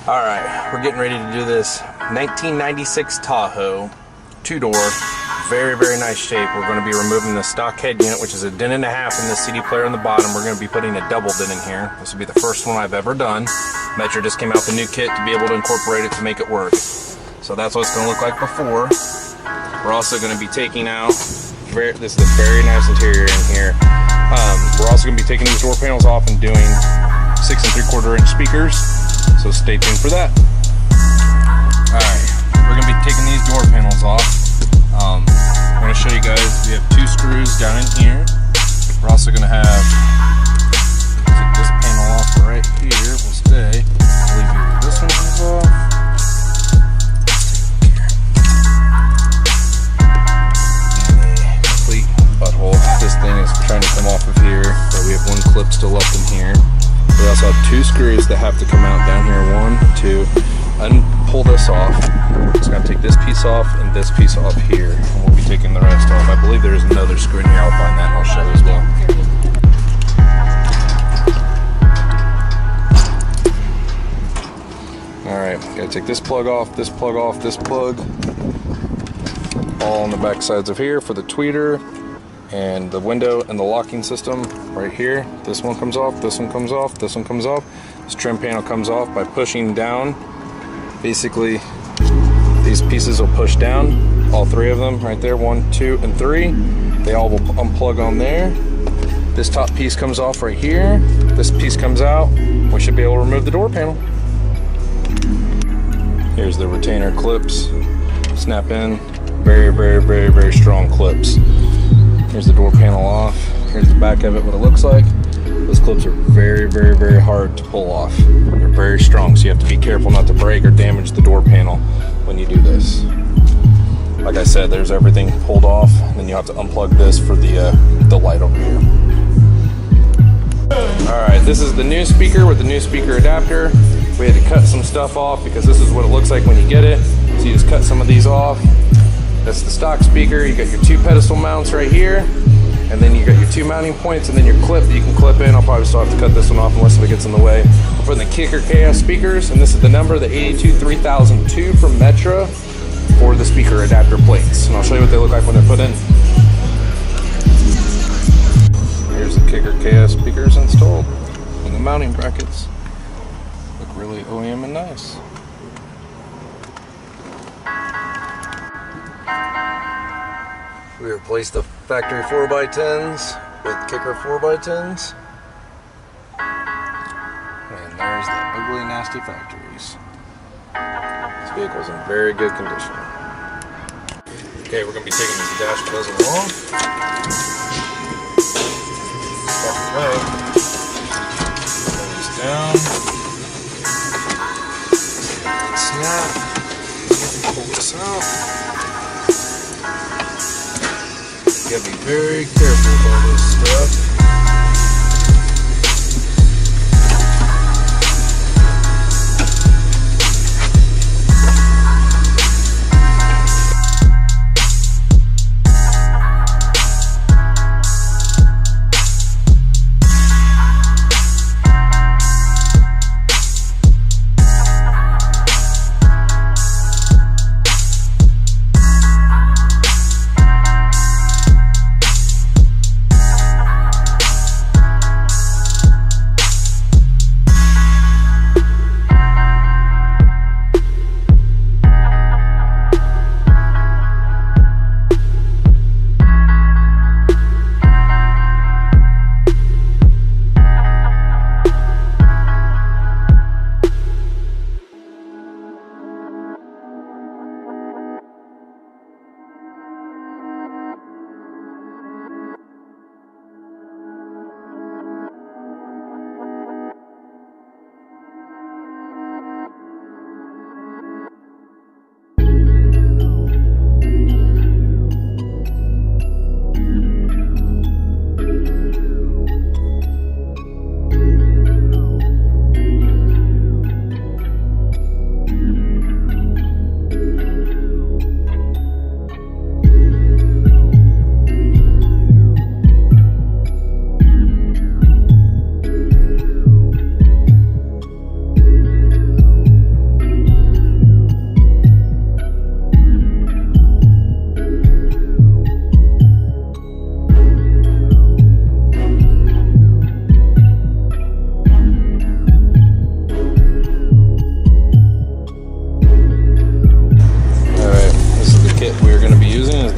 Alright, we're getting ready to do this 1996 Tahoe, 2-door, very, very nice shape. We're going to be removing the stock head unit, which is a dent and a half in the CD player on the bottom. We're going to be putting a double dent in here. This will be the first one I've ever done. Metro just came out with a new kit to be able to incorporate it to make it work. So that's what it's going to look like before. We're also going to be taking out, this is a very nice interior in here. We're also going to be taking these door panels off and doing 6 3/4 inch speakers. So stay tuned for that. Alright, we're going to be taking these door panels off. I want to show you guys, we have 2 screws down in here. We're also going to have, take this panel off right here, will stay. I believe either this one comes off. And a complete butthole. This thing is trying to come off of here, but we have 1 clip still left in here. We also have 2 screws that have to come out down here. 1, 2. Unpull this off. We're just going to take this piece off and this piece off here. And we'll be taking the rest off. I believe there's another screw in here. I'll find that and I'll show you as well. Alright, got to take this plug off, this plug off, this plug. All on the back sides of here for the tweeter. And the window and the locking system right here. This one comes off, this one comes off, this one comes off. This trim panel comes off by pushing down. Basically, these pieces will push down. All 3 of them right there, 1, 2, and 3. They all will unplug on there. This top piece comes off right here. This piece comes out. We should be able to remove the door panel. Here's the retainer clips. Snap in. Very, very, very, very strong clips. Here's the door panel off. Here's the back of it, what it looks like. Those clips are very, very, very hard to pull off. They're very strong, so you have to be careful not to break or damage the door panel when you do this. Like I said, there's everything pulled off, and then you have to unplug this for the light over here. Alright, this is the new speaker with the new speaker adapter. We had to cut some stuff off because this is what it looks like when you get it. So you just cut some of these off. That's the stock speaker. You got your 2 pedestal mounts right here, and then you got your 2 mounting points, and then your clip that you can clip in. I'll probably still have to cut this one off unless it gets in the way. We're putting the Kicker KS speakers, and this is the number, the 823002 from Metro for the speaker adapter plates. And I'll show you what they look like when they're put in. Here's the Kicker KS speakers installed, and the mounting brackets look really OEM and nice. We replaced the factory 4x10s with Kicker 4x10s. And there's the ugly, nasty factories. This vehicle's in very good condition. Okay, we're going to be taking this dash bezel off. Walk away. Pull this down. Snap. Pull this out. You gotta be very careful with all this stuff.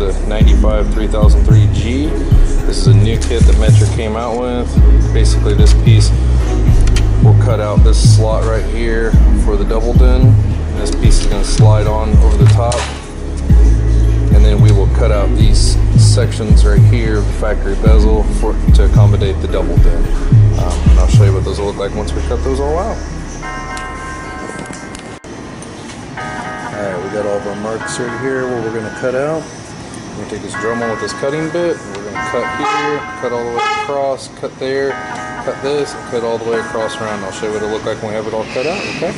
the 95 3003G. This is a new kit that Metric came out with. Basically this piece will cut out this slot right here for the double din. And this piece is going to slide on over the top. And then we will cut out these sections right here of the factory bezel to accommodate the double din. And I'll show you what those will look like once we cut those all out. Alright, we got all of our marks right here where we're going to cut out. We're going to take this Dremel with this cutting bit. And we're going to cut here, cut all the way across, cut there, cut this, and cut all the way across around. I'll show you what it'll look like when we have it all cut out, okay?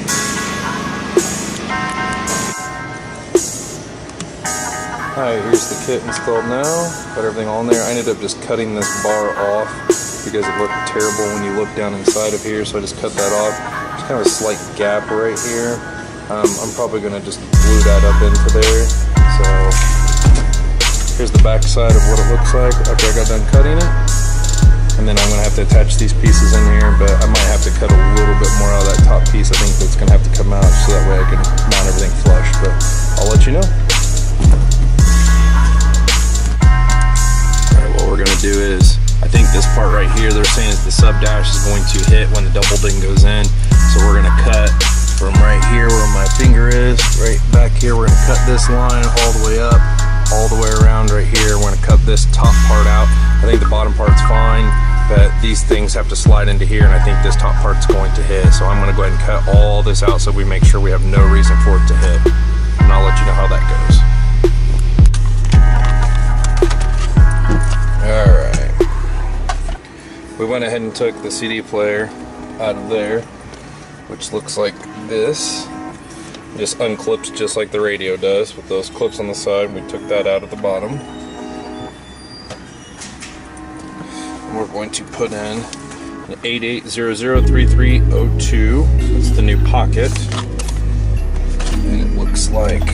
Alright, here's the kit installed now. Got everything on there. I ended up just cutting this bar off because it looked terrible when you look down inside of here, so I just cut that off. There's kind of a slight gap right here. I'm probably going to just glue that up into there. So here's the back side of what it looks like after I got done cutting it. And then I'm going to have to attach these pieces in here, but I might have to cut a little bit more out of that top piece. I think that's going to have to come out so that way I can mount everything flush, but I'll let you know. Alright, what we're going to do is, I think this part right here, they're saying is the sub dash is going to hit when the double din goes in. So we're going to cut from right here where my finger is, right back here. We're going to cut this line all the way up, all the way around right here. We're going to cut this top part out. I think the bottom part's fine, but these things have to slide into here, and I think this top part's going to hit. So I'm going to go ahead and cut all this out so we make sure we have no reason for it to hit. And I'll let you know how that goes. Alright. We went ahead and took the CD player out of there, which looks like this. Just unclips just like the radio does with those clips on the side. We took that out at the bottom. And we're going to put in an 88003302. It's the new pocket. And it looks like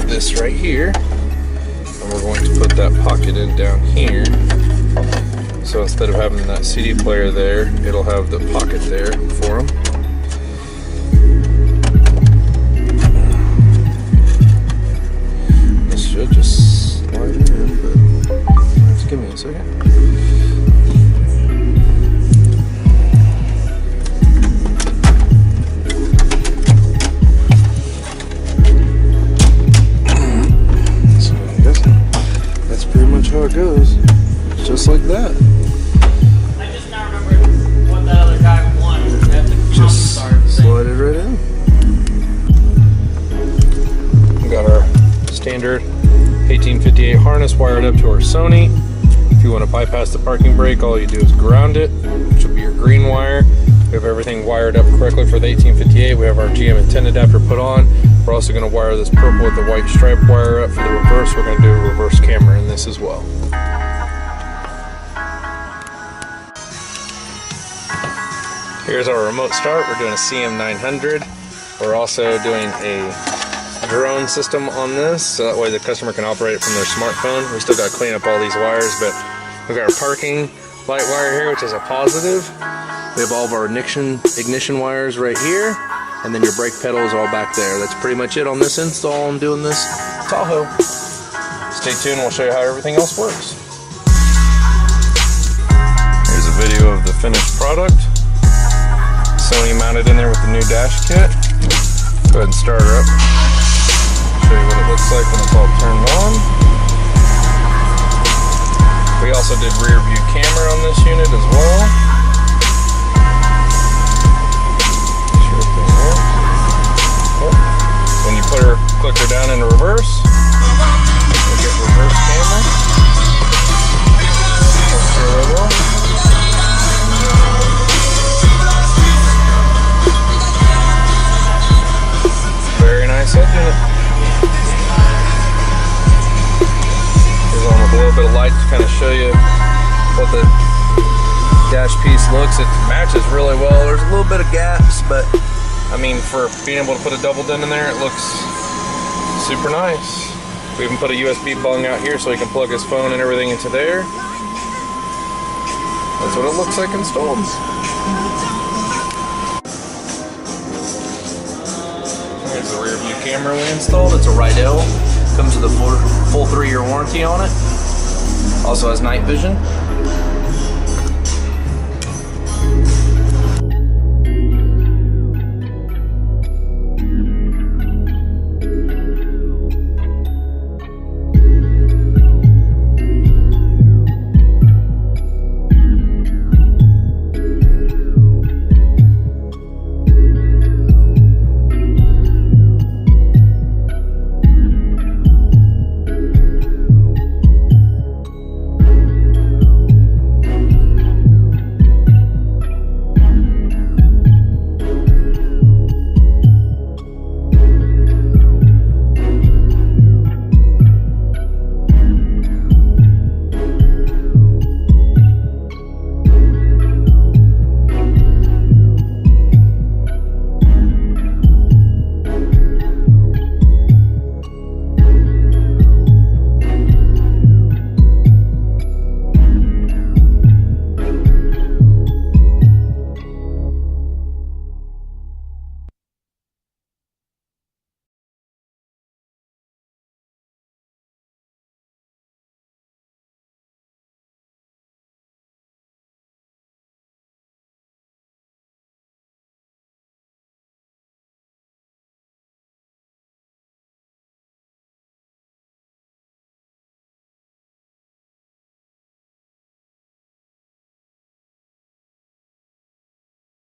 this right here. And we're going to put that pocket in down here. So instead of having that CD player there, it'll have the pocket there for them. Should just slide it in, but just give me a second. So I guess that's pretty much how it goes. Just like that. I just now remember what that other guy wanted. Just slide it right in. We got our standard 1858 harness wired up to our Sony. If you want to bypass the parking brake, all you do is ground it, which will be your green wire. We have everything wired up correctly for the 1858. We have our GM and TINT adapter put on. We're also going to wire this purple with the white stripe wire up for the reverse. We're going to do a reverse camera in this as well. Here's our remote start. We're doing a CM900. We're also doing a drone system on this, so that way the customer can operate it from their smartphone. We still got to clean up all these wires, but we've got our parking light wire here, which is a positive. We have all of our ignition wires right here, and then your brake pedal is all back there. That's pretty much it on this install. I'm doing this Tahoe. Stay tuned, we'll show you how everything else works. Here's a video of the finished product. Sony mounted in there with the new dash kit. Go ahead and start her up. Show you what it looks like when it's all turned on. We also did rear view camera on this unit as well. Sure thing works. Oh. When you put her clicker down into reverse, you'll get reverse camera. Works really well. Very nice head unit. Here's on with a little bit of light to kind of show you what the dash piece looks. It matches really well. There's a little bit of gaps, but I mean, for being able to put a double din in there, it looks super nice. We even put a USB bung out here so he can plug his phone and everything into there. That's what it looks like installed. Here's the rear view camera we installed. It's a Rydell Comes with a full 3-year warranty on it. Also has night vision.